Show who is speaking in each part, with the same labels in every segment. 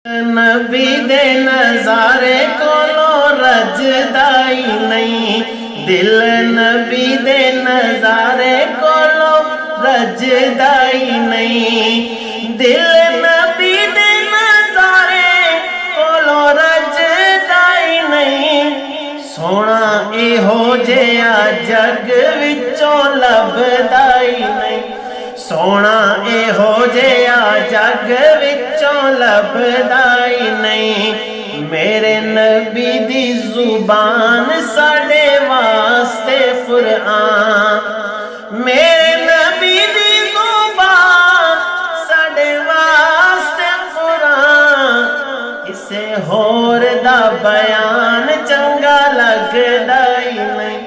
Speaker 1: नबी दे नज़ारे कोलो रजदा ही नहीं, दिल नबी दे नज़ारे कोलो रजदा ही नहीं, दिल नबी दे नज़ारे कोलो रजदा ही नहीं। सोना इहो जिहा जग विचों लभदा ही नहीं, सोना इहो जिहा जग विचों लभदा ही नहीं। मेरे नबी दी जुबान साडे वास्ते कुरान, मेरे नबी दी जुबान साडे वास्ते कुरान। किसे होर दा बयान चंगा लगदा ही नहीं,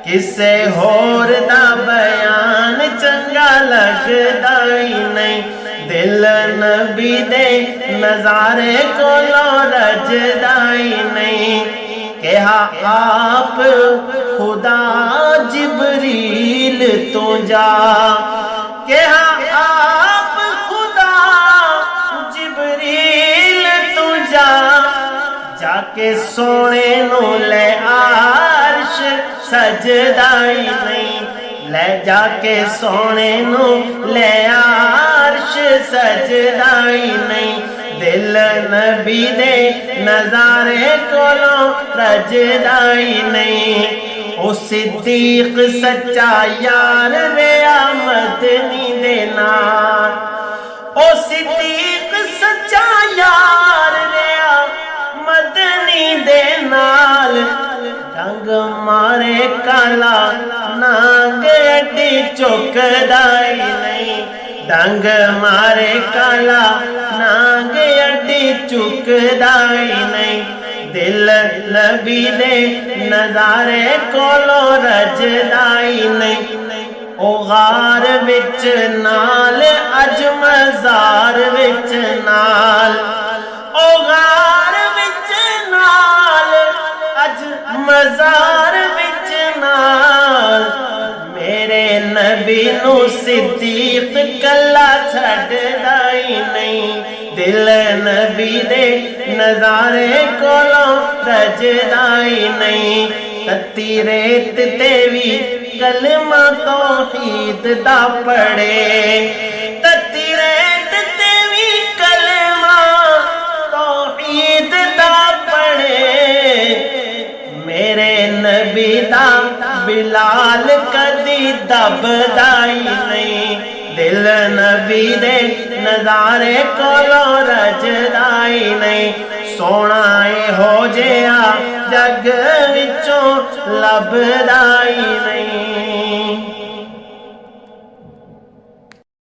Speaker 1: किसे होर दा बयान चंगा लगदा ही नहीं। दिल नबी दे नज़ारे कोलो रजदा ही नहीं। कहा आप खुदा जिबरील तो जा, कहा आप खुदा जिबरील तो जा, जाके सोने नू ले आर्श सजदा ही नहीं, ले जाके सोने नू ले आर्श सजदा ही नहीं। दिल नबी दे नज़ारे कोलो रजदा ही नहीं। ओ सिद्दीक सच्चा यार रेया मदनी दे नाल, ओ सिद्दीक सच्चा यार रेया मदनी दे नाल। डंग मारे काला नांग अड्डी चुकदा ही नहीं, डंग मारे काला नांग अड्डी चुकदा ही नहीं। दिल नबी दे नज़ारे कोलो रजदा ही नहीं। ओ गार विच नाल अज मज़ार विच नाल, ओ गार विच नाल अज मज़ार विच नाल। मेरे नबी नू सिद्दीक कला छड्डदा ही नहीं, दिल नबी दे नज़ारे कोलो रजदा ही नहीं। तत्ती रेत ते भी कलमा तौहीद दा पढ़े, तत्ती रेत ते भी कलमा तौहीद दा पढ़े। मेरे नबी दा बिलाल कदी दबदा ही नहीं, दिल नबी दे नज़ारे कोलो रजदा ही नहीं। सोना इहो जिहा जग विचों लभदा ही नहीं।